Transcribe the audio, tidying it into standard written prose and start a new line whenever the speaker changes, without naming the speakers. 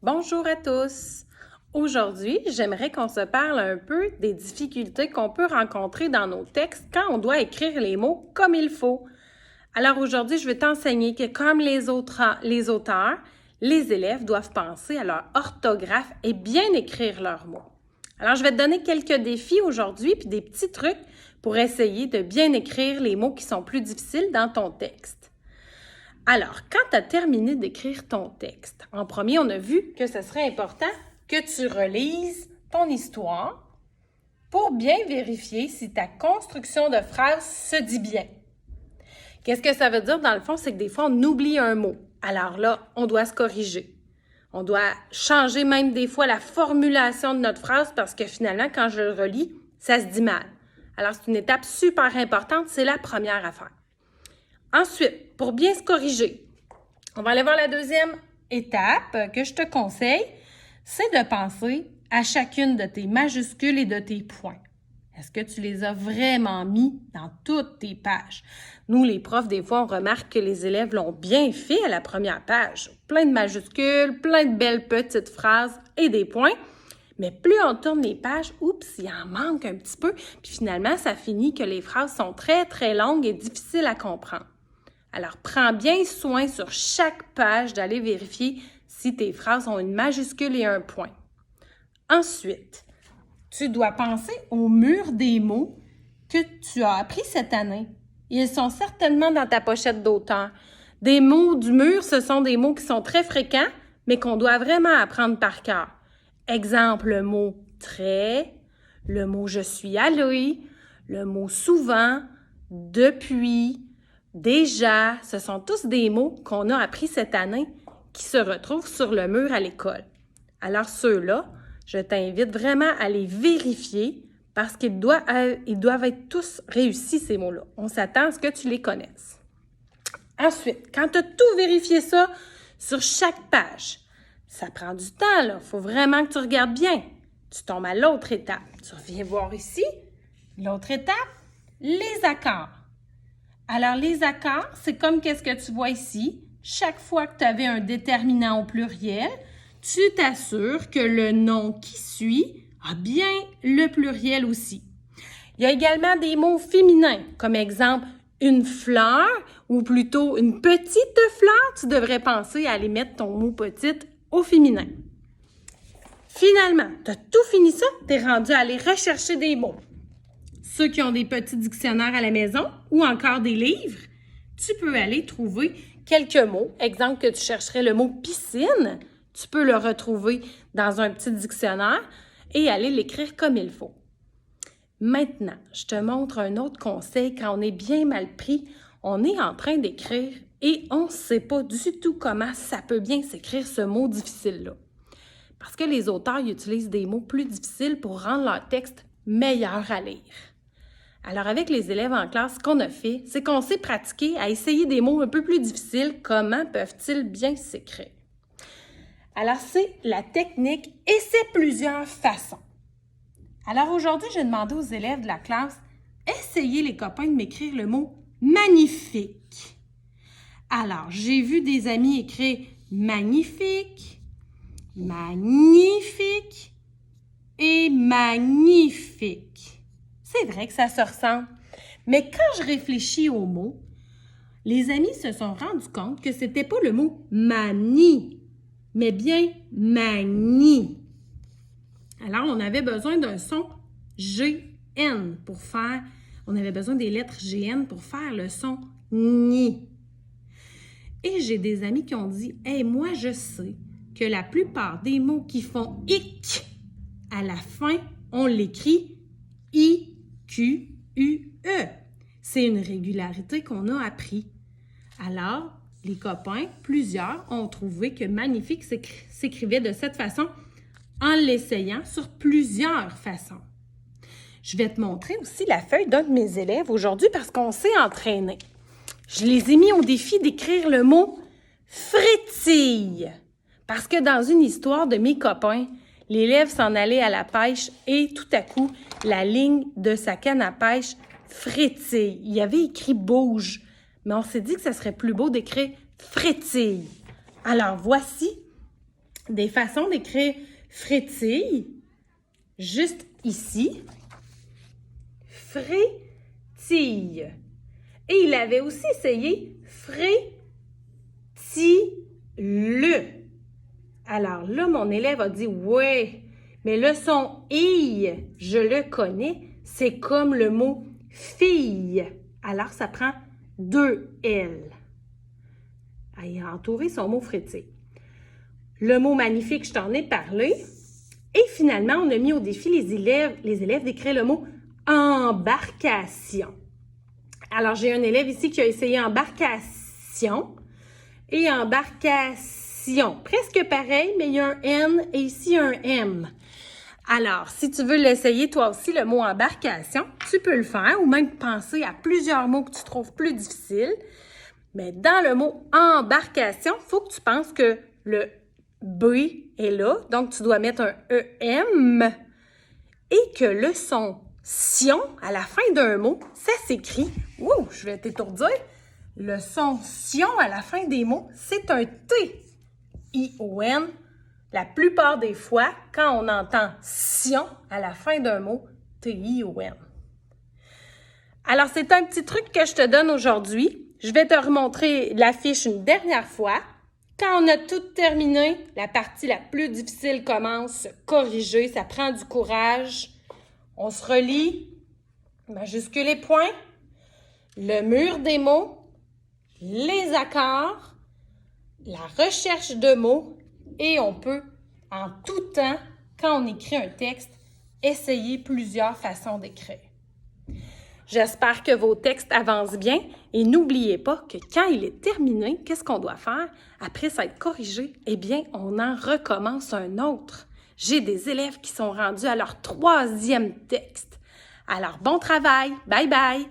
Bonjour à tous! Aujourd'hui, j'aimerais qu'on se parle un peu des difficultés qu'on peut rencontrer dans nos textes quand on doit écrire les mots comme il faut. Alors aujourd'hui, je vais t'enseigner que comme les auteurs, les élèves doivent penser à leur orthographe et bien écrire leurs mots. Alors je vais te donner quelques défis aujourd'hui puis des petits trucs pour essayer de bien écrire les mots qui sont plus difficiles dans ton texte. Alors, quand tu as terminé d'écrire ton texte, en premier, on a vu que ce serait important que tu relises ton histoire pour bien vérifier si ta construction de phrase se dit bien. Qu'est-ce que ça veut dire? Dans le fond, c'est que des fois, on oublie un mot. Alors là, on doit se corriger. On doit changer même des fois la formulation de notre phrase parce que finalement, quand je le relis, ça se dit mal. Alors, c'est une étape super importante. C'est la première affaire. Ensuite, pour bien se corriger, on va aller voir la deuxième étape que je te conseille, c'est de penser à chacune de tes majuscules et de tes points. Est-ce que tu les as vraiment mis dans toutes tes pages? Nous, les profs, des fois, on remarque que les élèves l'ont bien fait à la première page. Plein de majuscules, plein de belles petites phrases et des points. Mais plus on tourne les pages, oups, il en manque un petit peu. Puis finalement, ça finit que les phrases sont très, très longues et difficiles à comprendre. Alors, prends bien soin sur chaque page d'aller vérifier si tes phrases ont une majuscule et un point. Ensuite, tu dois penser au mur des mots que tu as appris cette année. Ils sont certainement dans ta pochette d'auteur. Des mots du mur, ce sont des mots qui sont très fréquents, mais qu'on doit vraiment apprendre par cœur. Exemple, le mot « très », le mot « je suis allé », le mot « souvent »,« depuis », déjà, ce sont tous des mots qu'on a appris cette année qui se retrouvent sur le mur à l'école. Alors ceux-là, je t'invite vraiment à les vérifier parce qu'ils doivent être tous réussis, ces mots-là. On s'attend à ce que tu les connaisses. Ensuite, quand tu as tout vérifié ça sur chaque page, ça prend du temps, là. Il faut vraiment que tu regardes bien. Tu tombes à l'autre étape. Tu reviens voir ici. L'autre étape, les accords. Alors, les accords, c'est comme qu'est-ce que tu vois ici. Chaque fois que tu avais un déterminant au pluriel, tu t'assures que le nom qui suit a bien le pluriel aussi. Il y a également des mots féminins, comme exemple une fleur ou plutôt une petite fleur. Tu devrais penser à aller mettre ton mot petite au féminin. Finalement, tu as tout fini ça, tu es rendu à aller rechercher des mots. Ceux qui ont des petits dictionnaires à la maison ou encore des livres, tu peux aller trouver quelques mots. Exemple que tu chercherais le mot piscine, tu peux le retrouver dans un petit dictionnaire et aller l'écrire comme il faut. Maintenant, je te montre un autre conseil. Quand on est bien mal pris, on est en train d'écrire et on ne sait pas du tout comment ça peut bien s'écrire ce mot difficile-là. Parce que les auteurs ils utilisent des mots plus difficiles pour rendre leur texte meilleur à lire. Alors, avec les élèves en classe, ce qu'on a fait, c'est qu'on s'est pratiqué à essayer des mots un peu plus difficiles. Comment peuvent-ils bien s'écrire? Alors, c'est la technique et c'est plusieurs façons. Alors, aujourd'hui, j'ai demandé aux élèves de la classe, essayez les copains de m'écrire le mot « magnifique ». Alors, j'ai vu des amis écrire « magnifique »,« magnifique » et « magnifique ». C'est vrai que ça se ressemble. Mais quand je réfléchis aux mots, les amis se sont rendus compte que c'était pas le mot manie, mais bien manie. Alors, on avait besoin d'un son GN pour faire, on avait besoin des lettres GN pour faire le son ni. Et j'ai des amis qui ont dit, hey, moi, je sais que la plupart des mots qui font ic à la fin, on l'écrit I. Q-U-E. C'est une régularité qu'on a appris. Alors, les copains, plusieurs, ont trouvé que magnifique s'écrivait de cette façon en l'essayant sur plusieurs façons. Je vais te montrer aussi la feuille d'un de mes élèves aujourd'hui parce qu'on s'est entraîné. Je les ai mis au défi d'écrire le mot « frétille » parce que dans une histoire de mes copains, l'élève s'en allait à la pêche et tout à coup, la ligne de sa canne à pêche frétille. Il y avait écrit bouge, mais on s'est dit que ça serait plus beau d'écrire frétille. Alors voici des façons d'écrire frétille, juste ici. Frétille. Et il avait aussi essayé frétille. Alors là, mon élève a dit « Ouais, mais le son « i », je le connais, c'est comme le mot « fille ». Alors, ça prend 2 L. Il a entouré son mot frétille. Le mot magnifique, je t'en ai parlé. Et finalement, on a mis au défi les élèves d'écrire le mot embarcation. Alors, j'ai un élève ici qui a essayé embarcation et embarcation. Presque pareil, mais il y a un N et ici un M. Alors, si tu veux l'essayer toi aussi, le mot embarcation, tu peux le faire ou même penser à plusieurs mots que tu trouves plus difficiles. Mais dans le mot embarcation, il faut que tu penses que le B est là. Donc, tu dois mettre un EM et que le son sion à la fin d'un mot, ça s'écrit. Ouh, je vais t'étourdir. Le son sion à la fin des mots, c'est un T-I-O-N. La plupart des fois, quand on entend sion à la fin d'un mot, T-I-O-N. Alors, c'est un petit truc que je te donne aujourd'hui. Je vais te remontrer l'affiche une dernière fois. Quand on a tout terminé, la partie la plus difficile commence, corriger, ça prend du courage. On se relie, majuscule et points, le mur des mots, les accords, la recherche de mots et on peut, en tout temps, quand on écrit un texte, essayer plusieurs façons d'écrire. J'espère que vos textes avancent bien et n'oubliez pas que quand il est terminé, qu'est-ce qu'on doit faire? Après s'être corrigé, eh bien, on en recommence un autre. J'ai des élèves qui sont rendus à leur 3e texte. Alors, bon travail! Bye bye!